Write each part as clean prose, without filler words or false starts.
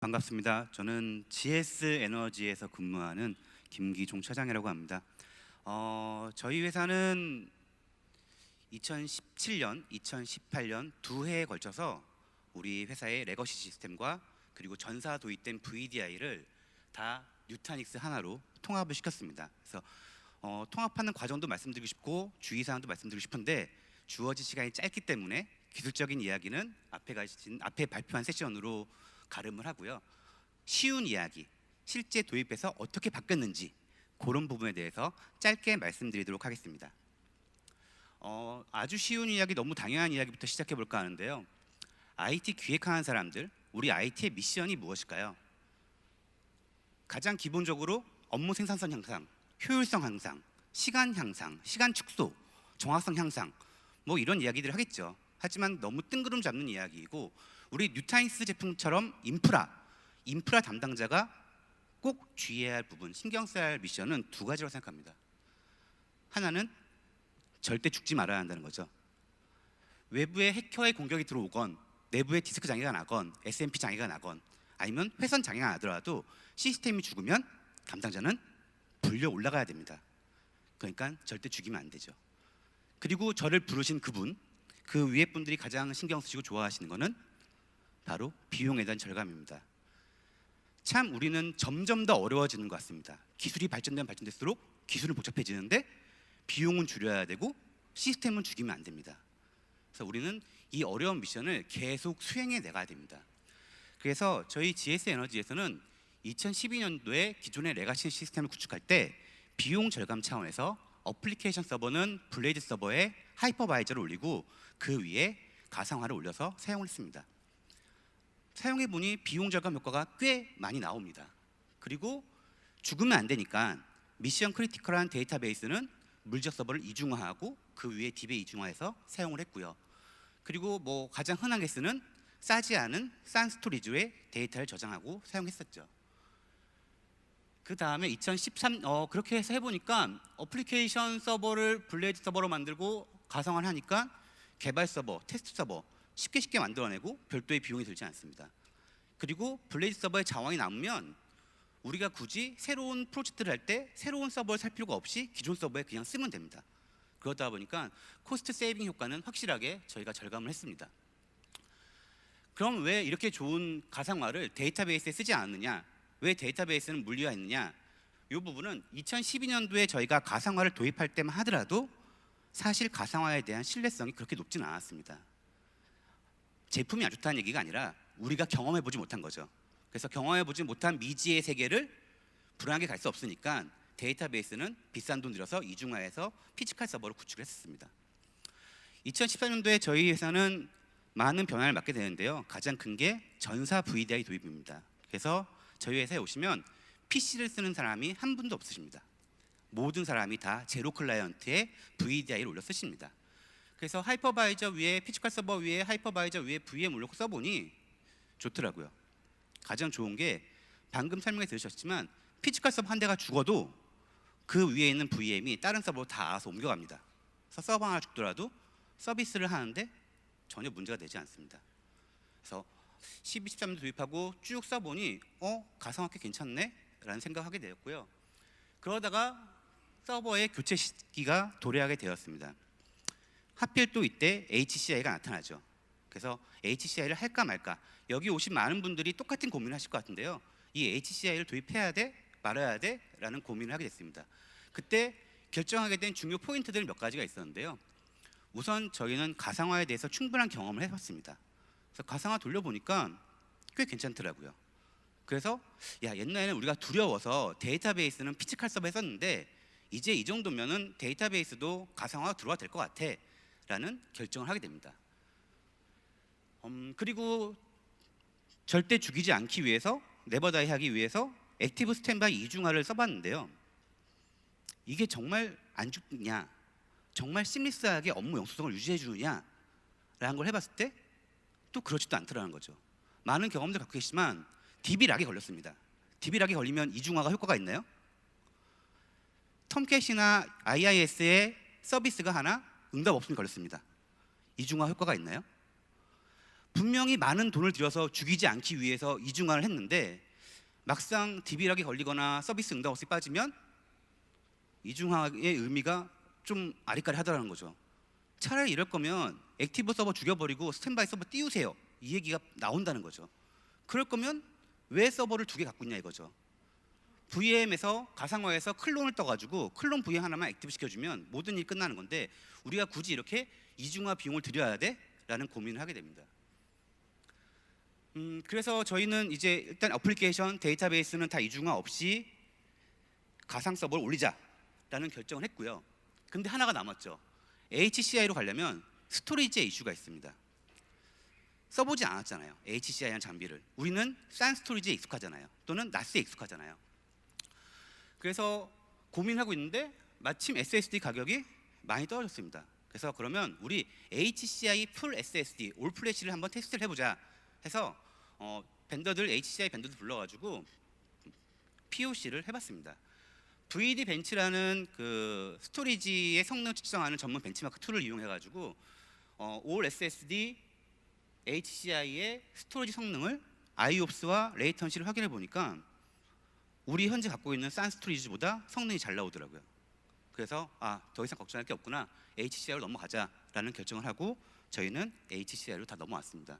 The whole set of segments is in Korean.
반갑습니다. 저는 GS 에너지에서 근무하는 김기종 차장이라고 합니다. 저희 회사는 2017년, 2018년 두 해에 걸쳐서 우리 회사의 레거시 시스템과 그리고 전사 도입된 VDI를 다 뉴타닉스 하나로 통합을 시켰습니다. 그래서 통합하는 과정도 말씀드리고 싶고 주의사항도 말씀드리고 싶은데 주어진 시간이 짧기 때문에 기술적인 이야기는 앞에 발표한 세션으로 가름을 하고요. 쉬운 이야기, 실제 도입해서 어떻게 바뀌었는지 그런 부분에 대해서 짧게 말씀드리도록 하겠습니다. 아주 쉬운 이야기, 너무 당연한 이야기부터 시작해 볼까 하는데요. IT 기획하는 사람들, 우리 IT의 미션이 무엇일까요? 가장 기본적으로 업무 생산성 향상, 효율성 향상, 시간 향상, 시간 축소, 정확성 향상, 뭐 이런 이야기들을 하겠죠. 하지만 너무 뜬구름 잡는 이야기이고, 우리 뉴타닉스 제품처럼 인프라 담당자가 꼭 주의해야 할 부분, 신경 써야 할 미션은 두 가지라고 생각합니다. 하나는 절대 죽지 말아야 한다는 거죠. 외부의 해커의 공격이 들어오건, 내부의 디스크 장애가 나건, SMP 장애가 나건, 아니면 회선 장애가 나더라도 시스템이 죽으면 담당자는 불려 올라가야 됩니다. 그러니까 절대 죽이면 안 되죠. 그리고 저를 부르신 그분, 그 위에 분들이 가장 신경 쓰시고 좋아하시는 거는 바로 비용에 대한 절감입니다. 참 우리는 점점 더 어려워지는 것 같습니다. 기술이 발전되면 발전될수록 기술은 복잡해지는데 비용은 줄여야 되고 시스템은 죽이면 안 됩니다. 그래서 우리는 이 어려운 미션을 계속 수행해 나가야 됩니다. 그래서 저희 GS 에너지에서는 2012년도에 기존의 레가시 시스템을 구축할 때 비용 절감 차원에서 어플리케이션 서버는 블레이드 서버에 하이퍼바이저를 올리고 그 위에 가상화를 올려서 사용을 했습니다. 사용해보니 비용 절감 효과가 꽤 많이 나옵니다. 그리고 죽으면 안 되니까 미션 크리티컬한 데이터베이스는 물리적 서버를 이중화하고 그 위에 DB에 이중화해서 사용을 했고요. 그리고 뭐 가장 흔하게 쓰는 싸지 않은 싼 스토리지에 데이터를 저장하고 사용했었죠. 그 다음에 2013 그렇게 해서 해보니까 어플리케이션 서버를 블레이드 서버로 만들고 가상화를 하니까 개발 서버, 테스트 서버 쉽게 만들어내고 별도의 비용이 들지 않습니다. 그리고 블레이드 서버의 자원이 남으면 우리가 굳이 새로운 프로젝트를 할 때 새로운 서버를 살 필요가 없이 기존 서버에 그냥 쓰면 됩니다. 그러다 보니까 코스트 세이빙 효과는 확실하게 저희가 절감을 했습니다. 그럼 왜 이렇게 좋은 가상화를 데이터베이스에 쓰지 않느냐? 왜 데이터베이스는 물리화했느냐? 이 부분은 2012년도에 저희가 가상화를 도입할 때만 하더라도 사실 가상화에 대한 신뢰성이 그렇게 높지는 않았습니다. 제품이 안 좋다는 얘기가 아니라 우리가 경험해보지 못한 거죠. 그래서 경험해보지 못한 미지의 세계를 불안하게 갈 수 없으니까 데이터베이스는 비싼 돈 들여서 이중화해서 피지컬 서버를 구축을 했었습니다. 2014년도에 저희 회사는 많은 변화를 맞게 되는데요. 가장 큰 게 전사 VDI 도입입니다. 그래서 저희 회사에 오시면 PC를 쓰는 사람이 한 분도 없으십니다. 모든 사람이 다 제로 클라이언트에 VDI를 올려 쓰십니다. 그래서 하이퍼바이저 위에 피지컬 서버 위에 하이퍼바이저 위에 VM 올려 써보니 좋더라고요. 가장 좋은 게 방금 설명해 들으셨지만 피지컬 서버 한 대가 죽어도 그 위에 있는 VM이 다른 서버로 다 알아서 옮겨갑니다. 그래서 서버 하나 죽더라도 서비스를 하는데 전혀 문제가 되지 않습니다. 그래서 12, 13년 도입하고 쭉 써보니 가상화 꽤 괜찮네? 라는 생각하게 되었고요. 그러다가 서버의 교체 시기가 도래하게 되었습니다. 하필 또 이때 HCI가 나타나죠. 그래서 HCI를 할까 말까, 여기 오신 많은 분들이 똑같은 고민을 하실 것 같은데요. 이 HCI를 도입해야 돼? 말아야 돼? 라는 고민을 하게 됐습니다. 그때 결정하게 된 중요 포인트들 몇 가지가 있었는데요. 우선 저희는 가상화에 대해서 충분한 경험을 해봤습니다. 그래서 가상화 돌려보니까 꽤 괜찮더라고요. 그래서 옛날에는 우리가 두려워서 데이터베이스는 피지컬 서버 했었는데 이제 이 정도면은 데이터베이스도 가상화가 들어와도 될 것 같아 라는 결정을 하게 됩니다. 그리고 절대 죽이지 않기 위해서, 네버다이 하기 위해서 액티브 스탠바이 이중화를 써봤는데요. 이게 정말 안 죽냐, 정말 시미스하게 업무 영속성을 유지해 주느냐 라는 걸 해봤을 때 또 그렇지도 않더라는 거죠. 많은 경험들 갖고 계시지만 DB 락이 걸렸습니다. DB 락이 걸리면 이중화가 효과가 있나요? 텀캣이나 IIS의 서비스가 하나 응답 없음이 걸렸습니다. 이중화 효과가 있나요? 분명히 많은 돈을 들여서 죽이지 않기 위해서 이중화를 했는데 막상 DB락이 걸리거나 서비스 응답 없이 빠지면 이중화의 의미가 좀 아리까리하다는 거죠. 차라리 이럴 거면 액티브 서버 죽여버리고 스탠바이 서버 띄우세요. 이 얘기가 나온다는 거죠. 그럴 거면 왜 서버를 두 개 갖고 있냐 이거죠. VM에서 가상화해서 클론을 떠가지고 클론 VM 하나만 액티브 시켜주면 모든 일이 끝나는 건데 우리가 굳이 이렇게 이중화 비용을 들여야 돼? 라는 고민을 하게 됩니다. 그래서 저희는 이제 일단 어플리케이션 데이터베이스는 다 이중화 없이 가상 서버를 올리자라는 결정을 했고요. 근데 하나가 남았죠. HCI로 가려면 스토리지에 이슈가 있습니다. 써보지 않았잖아요. HCI라는 장비를. 우리는 싼 스토리지에 익숙하잖아요. 또는 NAS에 익숙하잖아요. 그래서 고민하고 있는데 마침 SSD 가격이 많이 떨어졌습니다. 그래서 그러면 우리 HCI 풀 SSD 올 플래시를 한번 테스트를 해보자 해서 벤더들 HCI 벤더들 불러가지고 POC를 해봤습니다. VD 벤치라는 그 스토리지의 성능 측정하는 전문 벤치마크 툴을 이용해가지고 올 SSD HCI의 스토리지 성능을 IOPS와 레이턴시를 확인해 보니까 우리 현재 갖고 있는 싼 스토리지보다 성능이 잘 나오더라고요. 그래서 더 이상 걱정할 게 없구나, HCI로 넘어가자라는 결정을 하고 저희는 HCI로 다 넘어왔습니다.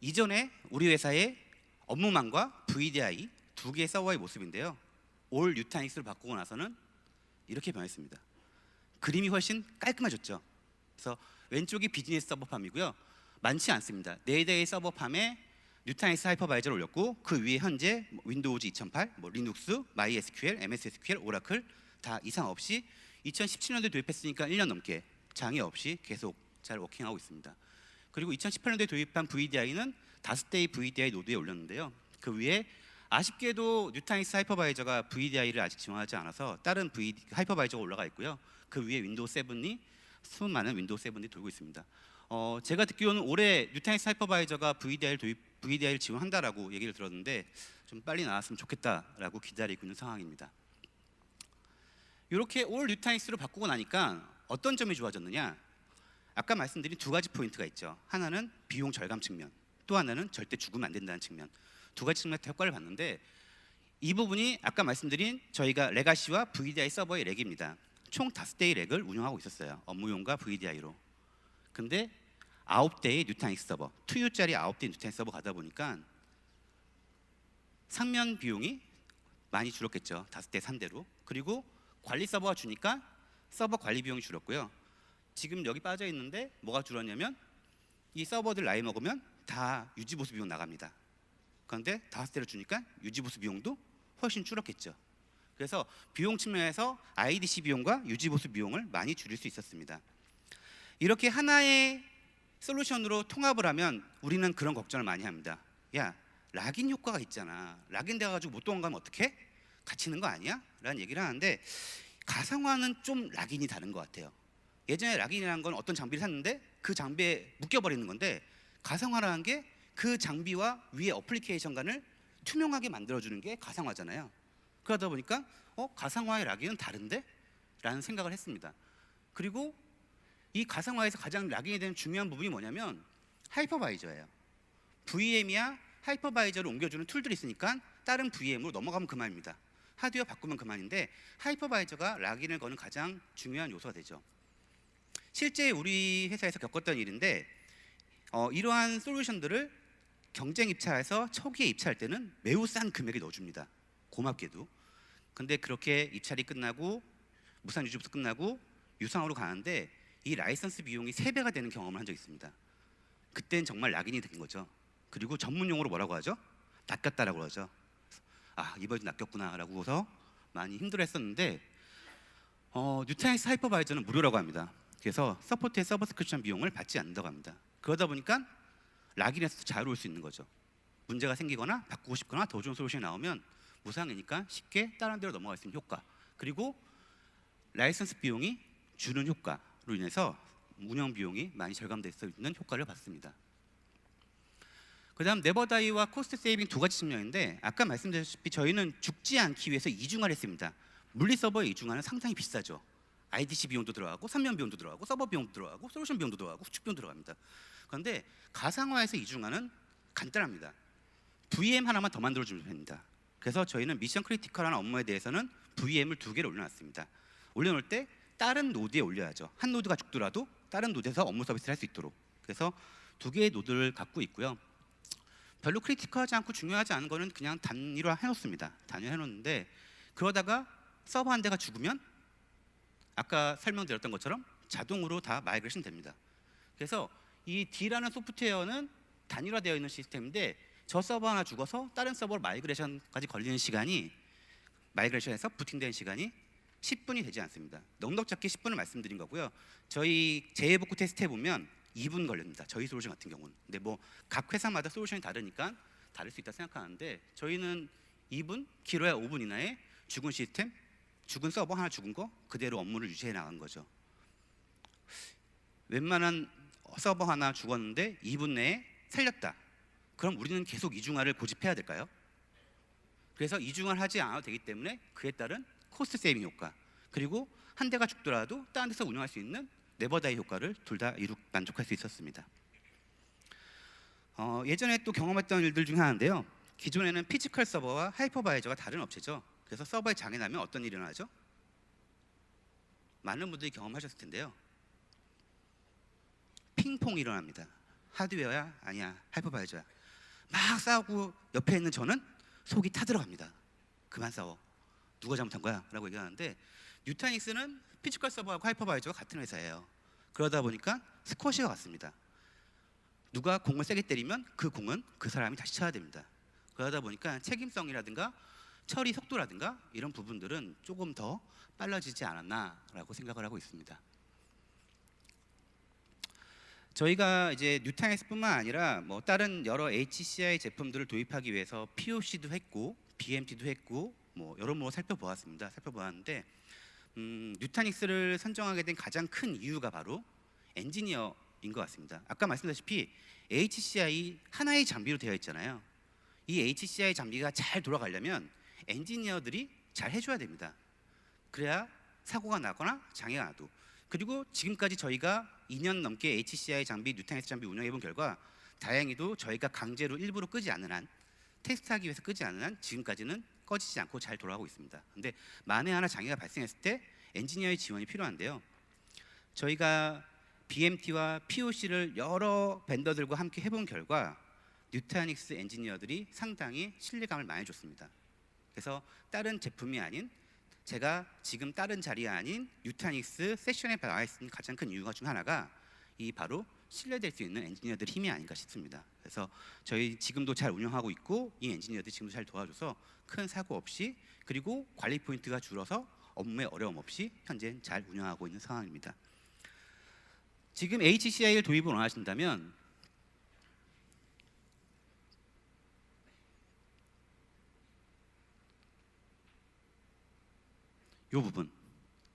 이전에 우리 회사의 업무망과 VDI 두 개의 서버의 모습인데요. 올 뉴타닉스로 바꾸고 나서는 이렇게 변했습니다. 그림이 훨씬 깔끔해졌죠. 그래서 왼쪽이 비즈니스 서버팜이고요. 많지 않습니다. 4대의 서버팜에 뉴타닉스 하이퍼바이저를 올렸고 그 위에 현재 윈도우즈 2008, 리눅스, MySQL, MSSQL, 오라클 다 이상 없이 2017년도에 도입했으니까 1년 넘게 장애 없이 계속 잘 워킹하고 있습니다. 그리고 2018년도에 도입한 VDI는 5대의 VDI 노드에 올렸는데요. 그 위에 아쉽게도 뉴타닉스 하이퍼바이저가 VDI를 아직 지원하지 않아서 다른 하이퍼바이저가 올라가 있고요. 그 위에 윈도우 7이 수많은 윈도우 7이 돌고 있습니다. 제가 듣기로는 올해 뉴타닉스 하이퍼바이저가 VDI를 지원한다라고 얘기를 들었는데 좀 빨리 나왔으면 좋겠다라고 기다리고 있는 상황입니다. 이렇게 올 뉴타닉스로 바꾸고 나니까 어떤 점이 좋아졌느냐? 아까 말씀드린 두 가지 포인트가 있죠. 하나는 비용 절감 측면, 또 하나는 절대 죽으면 안 된다는 측면. 두 가지 측면에서 효과를 봤는데 이 부분이 아까 말씀드린 저희가 레가시와 VDI 서버의 렉입니다. 총 5대의 렉을 운영하고 있었어요. 업무용과 VDI로. 근데 9대의 뉴타닉스 서버, 2U짜리 9대의 뉴타닉스 서버 가다 보니까 상면 비용이 많이 줄었겠죠. 5대 3대로. 그리고 관리 서버가 주니까 서버 관리 비용이 줄었고요. 지금 여기 빠져 있는데 뭐가 줄었냐면 이 서버들 나이 먹으면 다 유지보수 비용 나갑니다. 그런데 5대를 주니까 유지보수 비용도 훨씬 줄었겠죠. 그래서 비용 측면에서 IDC 비용과 유지보수 비용을 많이 줄일 수 있었습니다. 이렇게 하나의 솔루션으로 통합을 하면 우리는 그런 걱정을 많이 합니다. 야, 락인 효과가 있잖아. 락인 돼가지고 못 도망가면 어떡해? 갇히는 거 아니야? 라는 얘기를 하는데 가상화는 좀 락인이 다른 것 같아요. 예전에 락인이라는 건 어떤 장비를 샀는데 그 장비에 묶여버리는 건데 가상화라는 게 그 장비와 위에 어플리케이션 간을 투명하게 만들어주는 게 가상화잖아요. 그러다 보니까 가상화의 락인은 다른데? 라는 생각을 했습니다. 그리고 이 가상화에서 가장 락인이 되는 중요한 부분이 뭐냐면 하이퍼바이저예요. VM이야 하이퍼바이저를 옮겨주는 툴들이 있으니까 다른 VM으로 넘어가면 그만입니다. 하드웨어 바꾸면 그만인데 하이퍼바이저가 락인을 거는 가장 중요한 요소가 되죠. 실제 우리 회사에서 겪었던 일인데 이러한 솔루션들을 경쟁 입찰해서 초기에 입찰할 때는 매우 싼 금액에 넣어줍니다. 고맙게도. 근데 그렇게 입찰이 끝나고 무산 유지부터 끝나고 유상으로 가는데 이 라이선스 비용이 3배가 되는 경험을 한 적이 있습니다. 그땐 정말 락인이 된 거죠. 그리고 전문 용어로 뭐라고 하죠? 낚였다라고 하죠. 이번에도 낚였구나라고 해서 많이 힘들어했었는데 뉴타닉스 하이퍼바이저는 무료라고 합니다. 그래서 서포트의 서브스크립션 비용을 받지 않는다고 합니다. 그러다 보니까 락인에서 자유로울 수 있는 거죠. 문제가 생기거나 바꾸고 싶거나 더 좋은 솔루션이 나오면 무상이니까 쉽게 다른 데로 넘어갈 수 있는 효과, 그리고 라이선스 비용이 주는 효과로 인해서 운영 비용이 많이 절감될 수 있는 효과를 봤습니다. 그다음 네버다이와 코스트 세이빙 두 가지 측면인데 아까 말씀드렸다시피 저희는 죽지 않기 위해서 이중화를 했습니다. 물리 서버의 이중화는 상당히 비싸죠. IDC 비용도 들어가고 선면 비용도 들어가고 서버 비용도 들어가고 솔루션 비용도 들어가고 후축 비용도 들어갑니다. 그런데 가상화에서 이중화는 간단합니다. VM 하나만 더 만들어주면 됩니다. 그래서 저희는 미션 크리티컬한 업무에 대해서는 VM을 2개를 올려놨습니다. 올려놓을 때 다른 노드에 올려야죠. 한 노드가 죽더라도 다른 노드에서 업무 서비스를 할 수 있도록. 그래서 2개의 노드를 갖고 있고요. 별로 크리티컬하지 않고 중요하지 않은 거는 그냥 단일화 해놓습니다. 단일화 해놓는데 그러다가 서버 한 대가 죽으면 아까 설명드렸던 것처럼 자동으로 다 마이그레이션 됩니다. 그래서 이 D라는 소프트웨어는 단일화되어 있는 시스템인데 저 서버 하나 죽어서 다른 서버로 마이그레이션까지 걸리는 시간이 마이그레이션에서 부팅되는 시간이 10분이 되지 않습니다. 넉넉 잡게 10분을 말씀드린 거고요. 저희 재해복구 테스트 해보면 2분 걸립니다. 저희 솔루션 같은 경우는. 근데 뭐 각 회사마다 솔루션이 다르니까 다를 수 있다 생각하는데 저희는 2분, 길어야 5분 이내에 죽은 시스템, 죽은 서버 하나 죽은 거 그대로 업무를 유지해 나간 거죠. 웬만한 서버 하나 죽었는데 2분 내에 살렸다. 그럼 우리는 계속 이중화를 고집해야 될까요? 그래서 이중화를 하지 않아도 되기 때문에 그에 따른 코스트 세이빙 효과 그리고 한 대가 죽더라도 다른 데서 운영할 수 있는 네버다이 효과를 둘 다 만족할 수 있었습니다. 예전에 또 경험했던 일들 중 하나인데요. 기존에는 피지컬 서버와 하이퍼바이저가 다른 업체죠. 그래서 서버에 장애 나면 어떤 일이 일어나죠? 많은 분들이 경험하셨을 텐데요. 핑퐁이 일어납니다. 하드웨어야? 아니야. 하이퍼바이저야. 막 싸우고 옆에 있는 저는 속이 타들어갑니다. 그만 싸워. 누가 잘못한 거야? 라고 얘기하는데 뉴타닉스는 피지컬 서버하고 하이퍼바이저가 같은 회사예요. 그러다 보니까 스쿼시가 같습니다. 누가 공을 세게 때리면 그 공은 그 사람이 다시 쳐야 됩니다. 그러다 보니까 책임성이라든가 처리 속도라든가 이런 부분들은 조금 더 빨라지지 않았나라고 생각을 하고 있습니다. 저희가 이제 뉴타닉스뿐만 아니라 뭐 다른 여러 HCI 제품들을 도입하기 위해서 POC도 했고 BMT도 했고 뭐 여러모로 살펴보았는데 뉴타닉스를 선정하게 된 가장 큰 이유가 바로 엔지니어인 것 같습니다. 아까 말씀드렸다시피 HCI 하나의 장비로 되어 있잖아요. 이 HCI 장비가 잘 돌아가려면 엔지니어들이 잘 해줘야 됩니다. 그래야 사고가 나거나 장애가 나도. 그리고 지금까지 저희가 2년 넘게 HCI 장비, 뉴타닉스 장비 운영해본 결과 다행히도 저희가 강제로 일부러 끄지 않는 한 테스트하기 위해서 끄지 않는 한 지금까지는 꺼지지 않고 잘 돌아가고 있습니다. 근데 만에 하나 장애가 발생했을 때 엔지니어의 지원이 필요한데요. 저희가 BMT와 POC를 여러 벤더들과 함께 해본 결과 뉴타닉스 엔지니어들이 상당히 신뢰감을 많이 줬습니다. 그래서 다른 제품이 아닌 제가 지금 다른 자리에 아닌 뉴타닉스 세션에 나와 있는 가장 큰 이유가 중 하나가 이 바로 신뢰될 수 있는 엔지니어들 힘이 아닌가 싶습니다. 그래서 저희 지금도 잘 운영하고 있고 이 엔지니어들이 지금도 잘 도와줘서 큰 사고 없이 그리고 관리 포인트가 줄어서 업무에 어려움 없이 현재 잘 운영하고 있는 상황입니다. 지금 HCI를 도입을 원하신다면 이 부분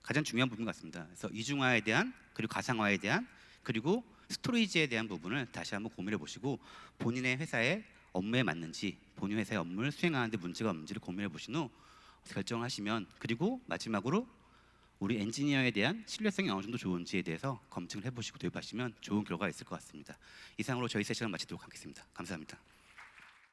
가장 중요한 부분 같습니다. 그래서 이중화에 대한 그리고 가상화에 대한 그리고 스토리지에 대한 부분을 다시 한번 고민해 보시고 본인의 회사의 업무에 맞는지 본인 회사의 업무를 수행하는데 문제가 없는지를 고민해 보신 후 결정을 하시면 그리고 마지막으로 우리 엔지니어에 대한 신뢰성이 어느 정도 좋은지에 대해서 검증을 해보시고 도입하시면 좋은 결과가 있을 것 같습니다. 이상으로 저희 세션을 마치도록 하겠습니다. 감사합니다.